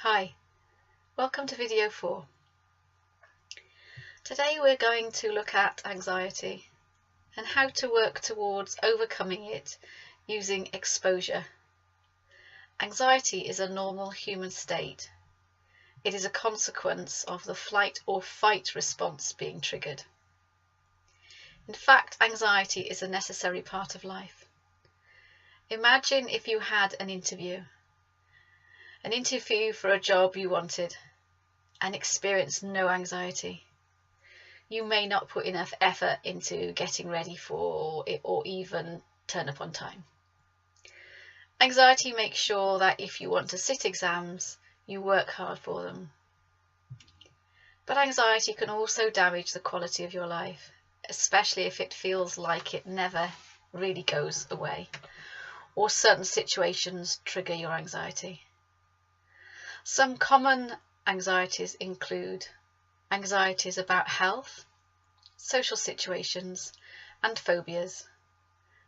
Hi, welcome to video 4. Today we're going to look at anxiety and how to work towards overcoming it using exposure. Anxiety is a normal human state. It is a consequence of the flight or fight response being triggered. In fact, anxiety is a necessary part of life. Imagine if you had an interview for a job you wanted and experienced no anxiety. You may not put enough effort into getting ready for it or even turn up on time. Anxiety makes sure that if you want to sit exams, you work hard for them. But anxiety can also damage the quality of your life, especially if it feels like it never really goes away, or certain situations trigger your anxiety. Some common anxieties include anxieties about health, social situations, and phobias.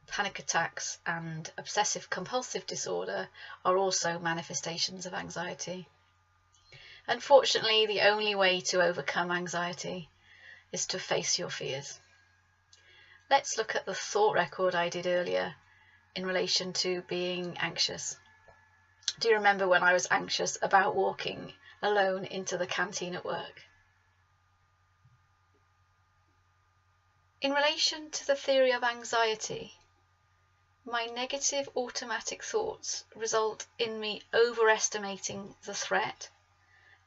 Panic attacks and obsessive-compulsive disorder are also manifestations of anxiety. Unfortunately, the only way to overcome anxiety is to face your fears. Let's look at the thought record I did earlier in relation to being anxious. Do you remember when I was anxious about walking alone into the canteen at work? In relation to the theory of anxiety, my negative automatic thoughts result in me overestimating the threat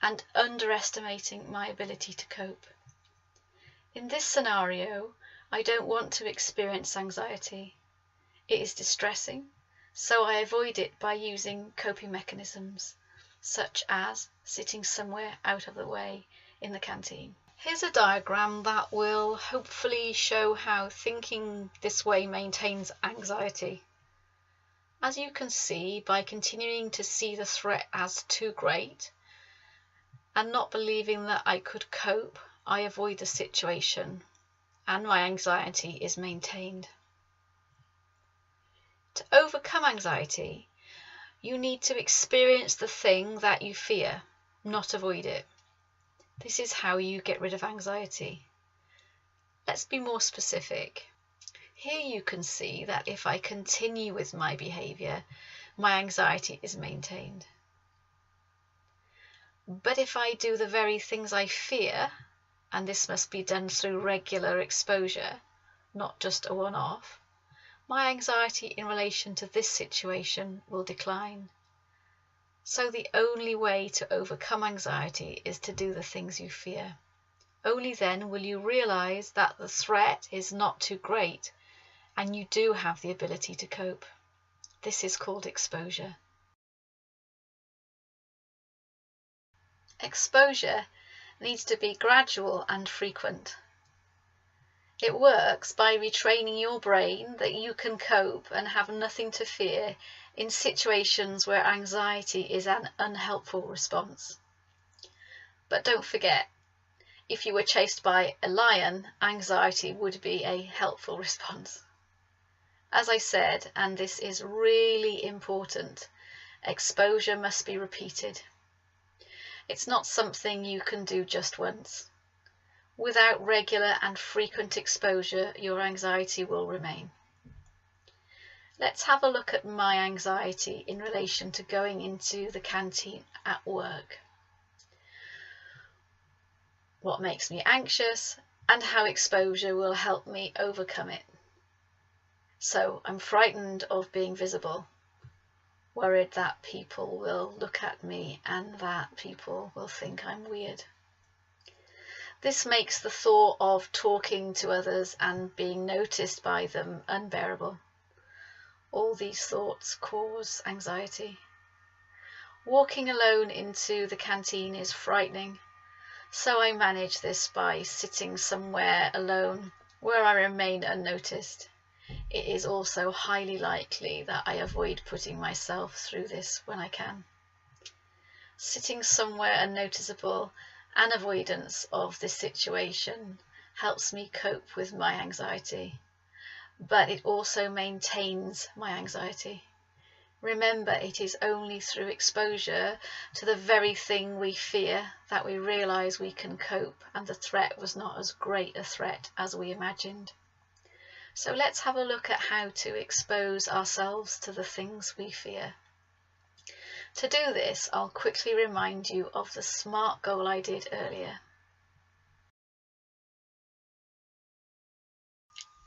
and underestimating my ability to cope. In this scenario, I don't want to experience anxiety. It is distressing, so I avoid it by using coping mechanisms, such as sitting somewhere out of the way in the canteen. Here's a diagram that will hopefully show how thinking this way maintains anxiety. As you can see, by continuing to see the threat as too great and not believing that I could cope, I avoid the situation and my anxiety is maintained. To overcome anxiety, you need to experience the thing that you fear, not avoid it. This is how you get rid of anxiety. Let's be more specific. Here you can see that if I continue with my behaviour, my anxiety is maintained. But if I do the very things I fear, and this must be done through regular exposure, not just a one-off, my anxiety in relation to this situation will decline. So the only way to overcome anxiety is to do the things you fear. Only then will you realise that the threat is not too great and you do have the ability to cope. This is called exposure. Exposure needs to be gradual and frequent. It works by retraining your brain that you can cope and have nothing to fear in situations where anxiety is an unhelpful response. But don't forget, if you were chased by a lion, anxiety would be a helpful response. As I said, and this is really important, exposure must be repeated. It's not something you can do just once. Without regular and frequent exposure, your anxiety will remain. Let's have a look at my anxiety in relation to going into the canteen at work. What makes me anxious and how exposure will help me overcome it. So I'm frightened of being visible, worried that people will look at me and that people will think I'm weird. This makes the thought of talking to others and being noticed by them unbearable. All these thoughts cause anxiety. Walking alone into the canteen is frightening, so I manage this by sitting somewhere alone where I remain unnoticed. It is also highly likely that I avoid putting myself through this when I can. Sitting somewhere unnoticeable and avoidance of this situation helps me cope with my anxiety, but it also maintains my anxiety. Remember, it is only through exposure to the very thing we fear that we realise we can cope and the threat was not as great a threat as we imagined. So let's have a look at how to expose ourselves to the things we fear. To do this, I'll quickly remind you of the SMART goal I did earlier.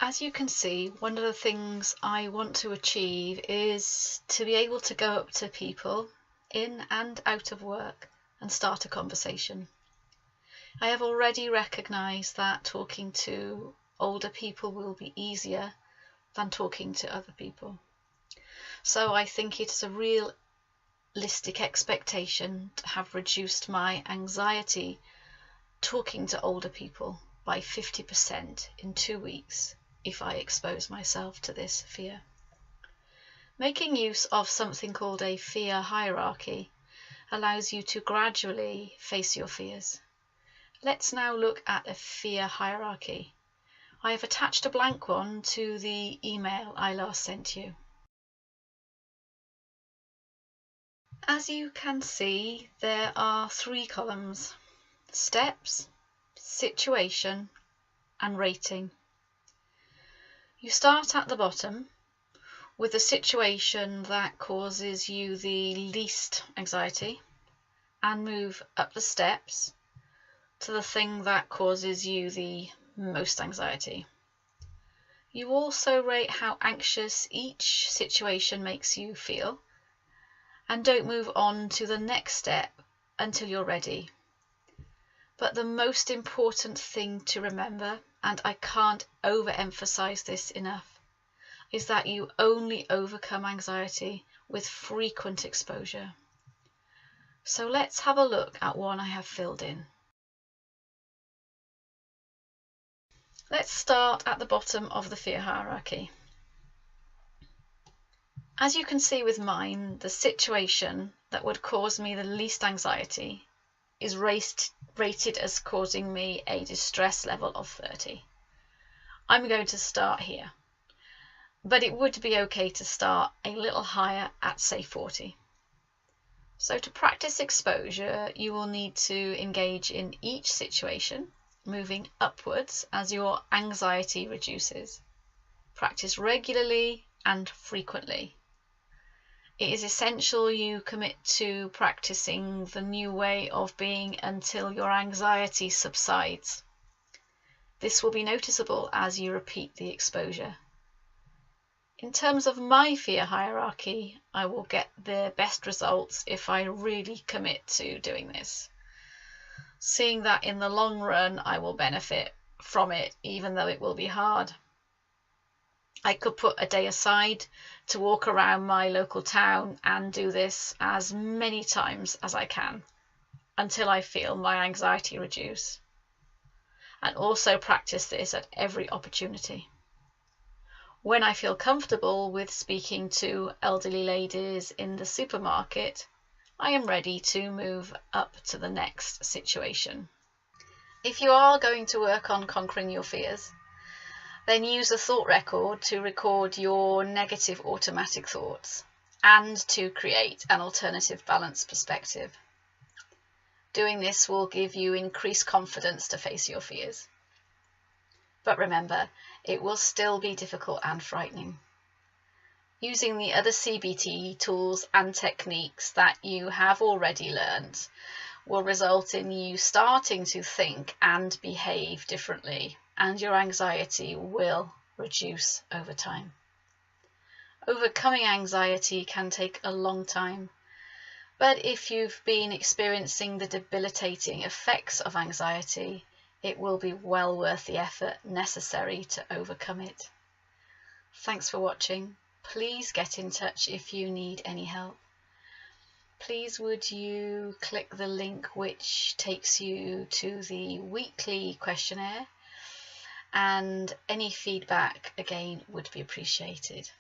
As you can see, one of the things I want to achieve is to be able to go up to people in and out of work and start a conversation. I have already recognised that talking to older people will be easier than talking to other people. So I think it's a realistic expectation to have reduced my anxiety talking to older people by 50% in 2 weeks if I expose myself to this fear. Making use of something called a fear hierarchy allows you to gradually face your fears. Let's now look at a fear hierarchy. I have attached a blank one to the email I last sent you. As you can see, there are 3 columns: steps, situation, and rating. You start at the bottom with the situation that causes you the least anxiety and move up the steps to the thing that causes you the most anxiety. You also rate how anxious each situation makes you feel and don't move on to the next step until you're ready. But the most important thing to remember, and I can't overemphasize this enough, is that you only overcome anxiety with frequent exposure. So let's have a look at one I have filled in. Let's start at the bottom of the fear hierarchy. As you can see with mine, the situation that would cause me the least anxiety is rated as causing me a distress level of 30. I'm going to start here, but it would be okay to start a little higher at, say, 40. So to practice exposure, you will need to engage in each situation, moving upwards as your anxiety reduces. Practice regularly and frequently. It is essential you commit to practicing the new way of being until your anxiety subsides. This will be noticeable as you repeat the exposure. In terms of my fear hierarchy, I will get the best results if I really commit to doing this, seeing that in the long run I will benefit from it even though it will be hard. I could put a day aside to walk around my local town and do this as many times as I can until I feel my anxiety reduce, and also practice this at every opportunity. When I feel comfortable with speaking to elderly ladies in the supermarket, I am ready to move up to the next situation. If you are going to work on conquering your fears, then use a thought record to record your negative automatic thoughts and to create an alternative balanced perspective. Doing this will give you increased confidence to face your fears. But remember, it will still be difficult and frightening. Using the other CBT tools and techniques that you have already learned will result in you starting to think and behave differently, and your anxiety will reduce over time. Overcoming anxiety can take a long time, but if you've been experiencing the debilitating effects of anxiety, it will be well worth the effort necessary to overcome it. Thanks for watching. Please get in touch if you need any help. Please would you click the link which takes you to the weekly questionnaire, and any feedback again would be appreciated.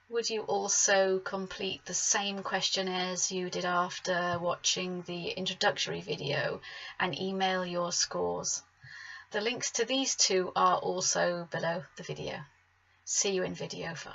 Would you also complete the same questionnaires you did after watching the introductory video and email your scores? The links to these two are also below the video. See you in video 5.